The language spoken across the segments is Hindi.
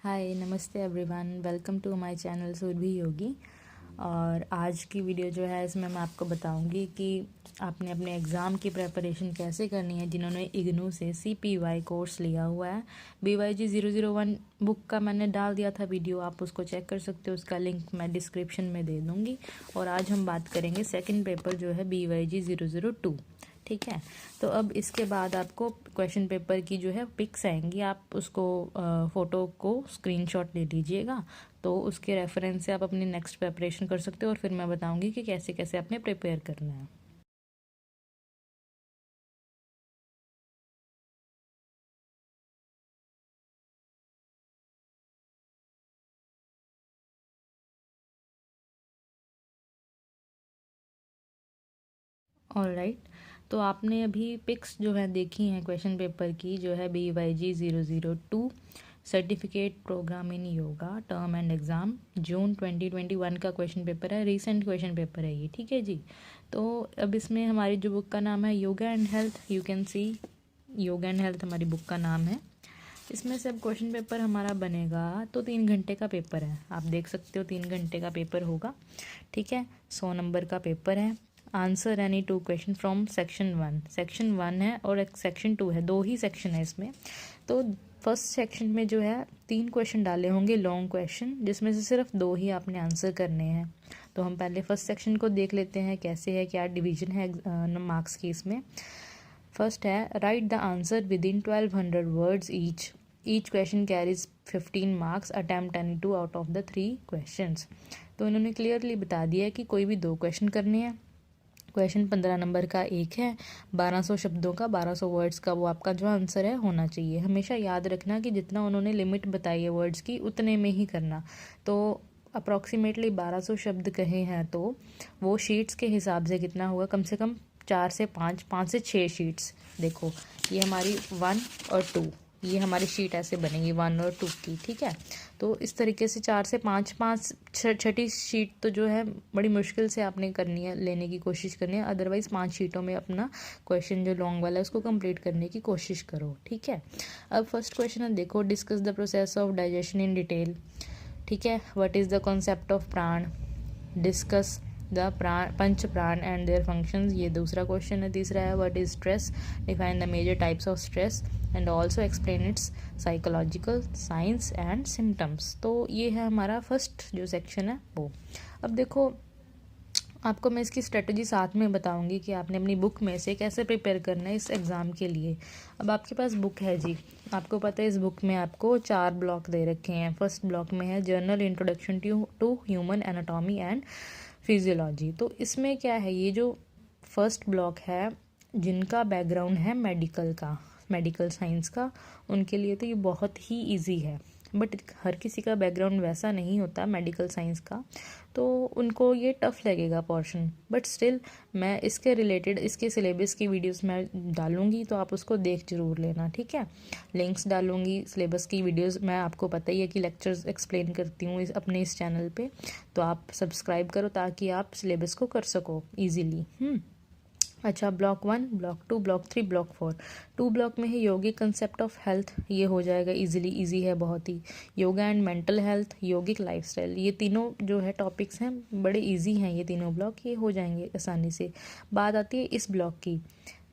Hi namaste everyone, welcome to my channel Surabhi Yogi. और आज की वीडियो जो है इसमें मैं आपको बताऊंगी कि आपने अपने एग्ज़ाम की प्रिपरेशन कैसे करनी है। जिन्होंने इग्नू से CPY कोर्स लिया हुआ है, BYG 001 बुक का मैंने डाल दिया था वीडियो, आप उसको चेक कर सकते हो। उसका लिंक मैं डिस्क्रिप्शन में दे दूँगी। और आज हम बात करेंगे सेकेंड पेपर जो है BYG 002। ठीक है, तो अब इसके बाद आपको क्वेश्चन पेपर की जो है पिक्स आएंगी, आप उसको फ़ोटो को स्क्रीनशॉट ले लीजिएगा। तो उसके रेफरेंस से आप अपनी नेक्स्ट प्रिपरेशन कर सकते हो और फिर मैं बताऊंगी कि कैसे कैसे आपने प्रिपेयर करना है। ऑलराइट, तो आपने अभी पिक्स जो है देखी हैं क्वेश्चन पेपर की, जो है BYG 002 certificate program in yoga term end exam June 2021 का क्वेश्चन पेपर है। रीसेंट क्वेश्चन पेपर है ये, ठीक है जी। तो अब इसमें हमारी जो बुक का नाम है yoga and health, you can see yoga and health हमारी बुक का नाम है। इसमें से अब क्वेश्चन पेपर हमारा बनेगा, तो 3 घंटे का पेपर है, आप देख सकते हो 3 घंटे का पेपर होगा। ठीक है, 100 नंबर का पेपर है। Answer any 2 question from section 1 है और एक सेक्शन 2 है, 2 ही सेक्शन है इसमें। तो फर्स्ट सेक्शन में जो है 3 क्वेश्चन डाले होंगे लॉन्ग क्वेश्चन, जिसमें से सिर्फ 2 ही आपने आंसर करने हैं। तो हम पहले फर्स्ट सेक्शन को देख लेते हैं कैसे है, क्या डिवीजन है मार्क्स की इसमें। फर्स्ट है right the answer with in 1200 words each question carries 15 marks, attempt any 2 out of the 3 questions. तो इन्होंने क्लियरली बता दिया है कि कोई भी 2 क्वेश्चन करने हैं। क्वेश्चन 15 नंबर का एक है, 1200 शब्दों का, 1200 वर्ड्स का, वो आपका जो आंसर है होना चाहिए। हमेशा याद रखना कि जितना उन्होंने लिमिट बताई है वर्ड्स की उतने में ही करना। तो अप्रॉक्सीमेटली 1200 शब्द कहे हैं तो वो शीट्स के हिसाब से कितना होगा, कम से कम 4 से 5 5 से 6 शीट्स। देखो ये हमारी 1 और 2, ये हमारी शीट ऐसे बनेगी 1 और 2 की। ठीक है, तो इस तरीके से 4 से 5 छठी शीट तो जो है बड़ी मुश्किल से आपने करनी है, लेने की कोशिश करनी है। अदरवाइज 5 शीटों में अपना क्वेश्चन जो लॉन्ग वाला है उसको कंप्लीट करने की कोशिश करो। ठीक है, अब फर्स्ट क्वेश्चन है, देखो discuss the process of digestion in detail. ठीक है, what is the concept of प्राण, डिस्कस द प्राण पंच प्राण एंड देयर फंक्शंस, ये दूसरा क्वेश्चन है। तीसरा है what is stress, define the major types of stress and also explain its psychological science and symptoms. तो ये है हमारा फर्स्ट जो सेक्शन है वो। अब देखो आपको मैं इसकी स्ट्रेटजी साथ में बताऊंगी कि आपने अपनी बुक में से कैसे प्रिपेयर करना है इस एग्ज़ाम के लिए। अब आपके पास बुक है जी, आपको पता है इस बुक में आपको 4 ब्लॉक दे रखे हैं। फर्स्ट ब्लॉक में है general introduction to human anatomy and physiology. तो इसमें क्या है, ये जो फर्स्ट ब्लॉक है जिनका बैकग्राउंड है मेडिकल साइंस का, उनके लिए तो ये बहुत ही इजी है। बट हर किसी का बैकग्राउंड वैसा नहीं होता मेडिकल साइंस का, तो उनको ये टफ लगेगा पोर्शन। बट स्टिल मैं इसके रिलेटेड इसके सिलेबस की वीडियोस मैं डालूंगी, तो आप उसको देख जरूर लेना। ठीक है, लिंक्स डालूंगी सिलेबस की वीडियोस, मैं आपको पता ही है कि लेक्चर्स एक्सप्लेन करती हूँ अपने इस चैनल पे, तो आप सब्सक्राइब करो ताकि आप सिलेबस को कर सको ईजीली। अच्छा, block 1, block 2, block 3, block 4। 2 block में है योगिक कंसेप्ट ऑफ हेल्थ, ये हो जाएगा इजी है बहुत ही। Yoga and mental health, yogic lifestyle, ये तीनों जो है टॉपिक्स हैं बड़े इजी हैं, ये तीनों ब्लॉक ये हो जाएंगे आसानी से। बात आती है इस ब्लॉक की,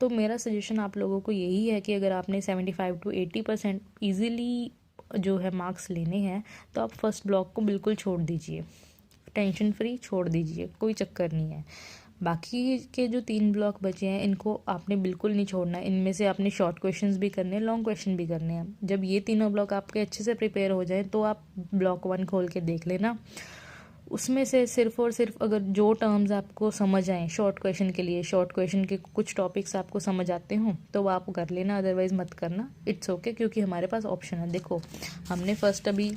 तो मेरा सजेशन आप लोगों को यही है कि अगर आपने 75 to 80% ईजिली जो है मार्क्स लेने हैं, तो आप फर्स्ट ब्लॉक को बिल्कुल छोड़ दीजिए, टेंशन फ्री छोड़ दीजिए, कोई चक्कर नहीं है। बाकी के जो 3 ब्लॉक बचे हैं इनको आपने बिल्कुल नहीं छोड़ना है। इनमें से आपने शॉर्ट क्वेश्चंस भी करने हैं, लॉन्ग क्वेश्चन भी करने हैं। जब ये तीनों ब्लॉक आपके अच्छे से प्रिपेयर हो जाएं तो आप ब्लॉक 1 खोल के देख लेना। उसमें से सिर्फ और सिर्फ अगर जो टर्म्स आपको समझ आएँ शॉर्ट क्वेश्चन के लिए, शॉर्ट क्वेश्चन के कुछ टॉपिक्स आपको समझ आते हों तो वो आप कर लेना, अदरवाइज़ मत करना, इट्स ओके, क्योंकि हमारे पास ऑप्शन है। देखो हमने फर्स्ट अभी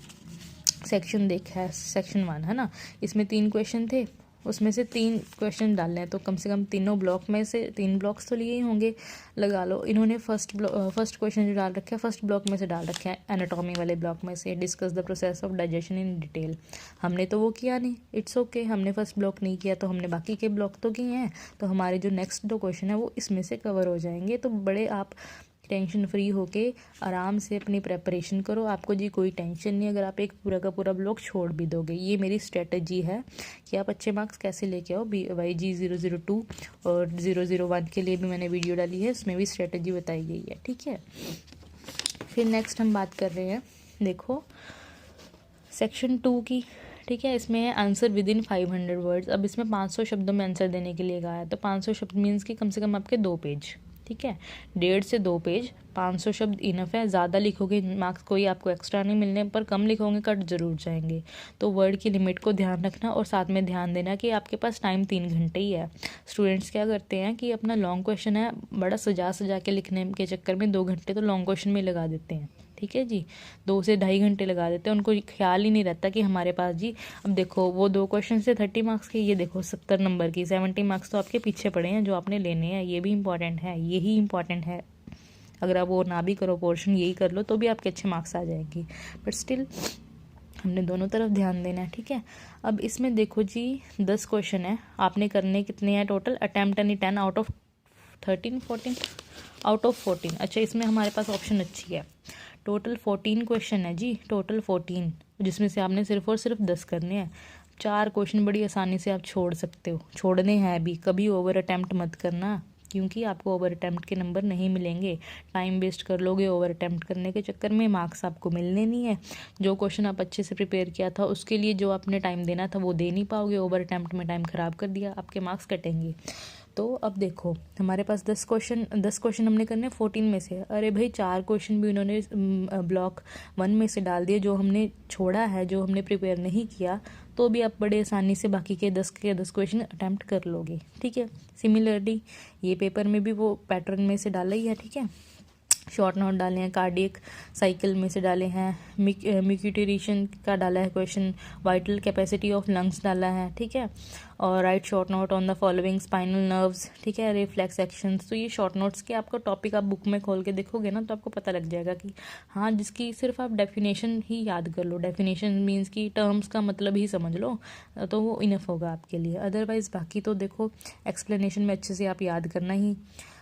सेक्शन देखा है, सेक्शन 1 है ना, इसमें 3 क्वेश्चन थे, उसमें से 3 क्वेश्चन डालने हैं, तो कम से कम तीनों ब्लॉक में से 3 ब्लॉक्स तो लिए ही होंगे, लगा लो। इन्होंने फर्स्ट क्वेश्चन जो डाल रखे हैं फर्स्ट ब्लॉक में से डाल रखे हैं, एनाटॉमी वाले ब्लॉक में से, discuss the process of digestion in detail. हमने तो वो किया नहीं, इट्स ओके, हमने फर्स्ट ब्लॉक नहीं किया, तो हमने बाकी के ब्लॉक तो किए हैं, तो हमारे जो नेक्स्ट 2 क्वेश्चन है वो इसमें से कवर हो जाएंगे। तो बड़े आप टेंशन फ्री होके आराम से अपनी प्रेपरेशन करो। आपको जी कोई टेंशन नहीं अगर आप एक पूरा का पूरा ब्लॉक छोड़ भी दोगे। ये मेरी स्ट्रेटजी है कि आप अच्छे मार्क्स कैसे लेके आओ। YG002 और 001 के लिए भी मैंने वीडियो डाली है, उसमें भी स्ट्रेटजी बताई गई है, ठीक है। फिर नेक्स्ट हम बात कर रहे हैं, देखो सेक्शन 2 की, ठीक है। इसमें आंसर विद इन 500 वर्ड्स। अब इसमें 500 शब्दों में आंसर देने के लिए कहा है, तो 500 शब्द मीन्स कि कम से कम आपके 2 पेज, ठीक है, 1.5 से 2 पेज। 500 शब्द इनफ है। ज़्यादा लिखोगे मार्क्स कोई आपको एक्स्ट्रा नहीं मिलने, पर कम लिखोगे कट जरूर जाएंगे। तो वर्ड की लिमिट को ध्यान रखना और साथ में ध्यान देना कि आपके पास टाइम 3 घंटे ही है। स्टूडेंट्स क्या करते हैं कि अपना लॉन्ग क्वेश्चन है बड़ा सजा सजा के लिखने के चक्कर में 2 घंटे तो लॉन्ग क्वेश्चन में लगा देते हैं, ठीक है जी। 2 से 2.5 घंटे लगा देते हैं, उनको ख्याल ही नहीं रहता कि हमारे पास जी, अब देखो वो 2 क्वेश्चन से 30 मार्क्स के, ये देखो 70 नंबर की 70 मार्क्स तो आपके पीछे पड़े हैं जो आपने लेने हैं। ये भी इंपॉर्टेंट है, यही इंपॉर्टेंट है। अगर आप वो ना भी करो पोर्शन, यही कर लो तो भी आपके अच्छे मार्क्स आ जाएंगे, बट स्टिल हमने दोनों तरफ ध्यान देना है, ठीक है। अब इसमें देखो जी 10 क्वेश्चन है, आपने करने कितने हैं टोटल? अटैम्प्ट यानी 10 आउट ऑफ 13 14 आउट ऑफ 14। अच्छा, इसमें हमारे पास ऑप्शन अच्छी है। टोटल 14 क्वेश्चन है जी, टोटल 14, जिसमें से आपने सिर्फ और सिर्फ 10 करने हैं। 4 क्वेश्चन बड़ी आसानी से आप छोड़ सकते हो, छोड़ने हैं भी। कभी ओवर अटैम्प्ट मत करना, क्योंकि आपको ओवर अटैम्प्ट के नंबर नहीं मिलेंगे। टाइम वेस्ट कर लोगे ओवर अटैम्प्ट करने के चक्कर में, मार्क्स आपको मिलने नहीं है। जो क्वेश्चन आप अच्छे से प्रिपेयर किया था उसके लिए जो आपने टाइम देना था वो दे नहीं पाओगे, ओवर अटैम्प्ट में टाइम ख़राब कर दिया, आपके मार्क्स कटेंगे। तो अब देखो हमारे पास 10 क्वेश्चन हमने करने 14 में से। अरे भाई 4 क्वेश्चन भी उन्होंने ब्लॉक 1 में से डाल दिए, जो हमने छोड़ा है, जो हमने प्रिपेयर नहीं किया, तो भी आप बड़े आसानी से बाकी के 10 क्वेश्चन अटैम्प्ट कर लोगे, ठीक है। सिमिलरली ये पेपर में भी वो पैटर्न में से डाला ही है, ठीक है। शॉर्ट नोट डाले हैं, कार्डियक साइकिल में से डाले हैं, म्यूक्यूटेशन का डाला है question, vital capacity of lungs डाला है, ठीक है। और right short note on the following spinal nerves, ठीक है, रिफ्लेक्स एक्शंस। तो ये शॉर्ट नोट्स के आपका टॉपिक आप बुक में खोल के देखोगे ना तो आपको पता लग जाएगा कि हाँ, जिसकी सिर्फ आप डेफिनेशन ही याद कर लो, डेफिनेशन मीन्स की टर्म्स का मतलब ही समझ लो, तो वो इनफ होगा आपके लिए। अदरवाइज बाकी तो देखो एक्सप्लेनेशन में अच्छे से आप याद करना ही,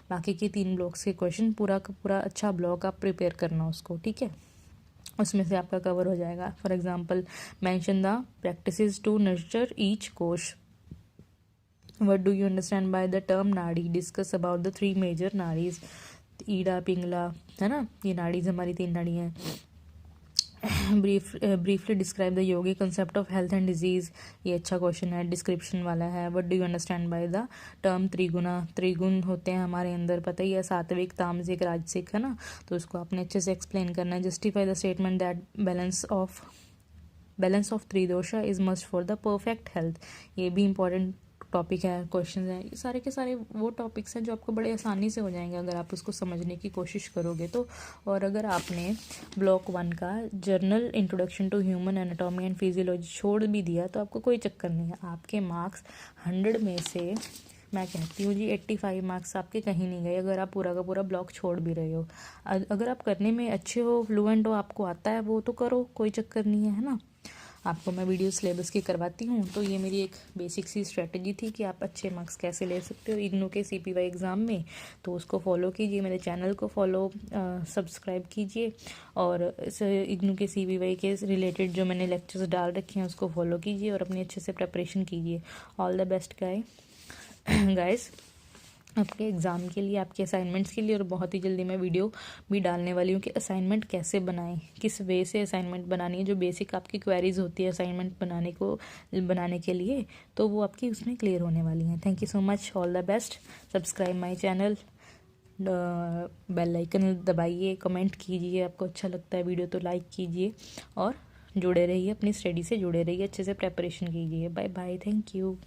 बाकी के 3 ब्लॉक्स के क्वेश्चन पूरा का पूरा अच्छा ब्लॉक आप प्रिपेयर करना उसको, ठीक है, उसमें से आपका कवर हो जाएगा। For example mention the practices to nurture each kosha. What do you understand by the term nadi? Discuss about the 3 major nadis, ida pingala, है ना, ये नाड़ीज हमारी 3 नाड़ी हैं। Briefly describe the yogi concept of health and disease, ये अच्छा क्वेश्चन है, डिस्क्रिप्शन वाला है। What do you understand by the term triguna? त्रिगुण होते हैं हमारे अंदर, पता ही है, सात्विक, तामसिक, राजसिक, है ना, तो उसको आपने अच्छे से एक्सप्लेन करना है। Justify the statement that balance of tridosha is must for the perfect health, ये भी इंपॉर्टेंट टॉपिक है, क्वेश्चन है। ये सारे के सारे वो टॉपिक्स हैं जो आपको बड़े आसानी से हो जाएंगे अगर आप उसको समझने की कोशिश करोगे तो। और अगर आपने ब्लॉक 1 का general introduction to human anatomy and physiology छोड़ भी दिया तो आपको कोई चक्कर नहीं है, आपके मार्क्स 100 में से मैं कहती हूँ जी 85 मार्क्स आपके कहीं नहीं गए अगर आप पूरा का पूरा ब्लॉक छोड़ भी रहे हो। अगर आप करने में अच्छे हो, फ्लुएंट हो, आपको आता है, वो तो करो, कोई चक्कर नहीं है ना। आपको मैं वीडियो सिलेबस की करवाती हूँ, तो ये मेरी एक बेसिक सी स्ट्रेटजी थी कि आप अच्छे मार्क्स कैसे ले सकते हो इग्नू के CPY एग्ज़ाम में। तो उसको फॉलो कीजिए, मेरे चैनल को फॉलो सब्सक्राइब कीजिए, और इस इग्नू के CPY के रिलेटेड जो मैंने लेक्चर्स डाल रखे हैं उसको फॉलो कीजिए और अपनी अच्छे से प्रिपरेशन कीजिए। ऑल द बेस्ट गाइस आपके एग्ज़ाम के लिए, आपके असाइनमेंट्स के लिए। और बहुत ही जल्दी मैं वीडियो भी डालने वाली हूँ कि असाइनमेंट कैसे बनाएं, किस वे से असाइनमेंट बनानी है, जो बेसिक आपकी क्वेरीज होती है असाइनमेंट बनाने के लिए, तो वो आपकी उसमें क्लियर होने वाली हैं। Thank you so much, all the best. Subscribe my channel, bell icon दबाइए, कमेंट कीजिए, आपको अच्छा लगता है वीडियो तो लाइक कीजिए, और जुड़े रहिए, अपनी स्टडी से जुड़े रहिए, अच्छे से प्रेपरेशन कीजिए। Bye bye, thank you.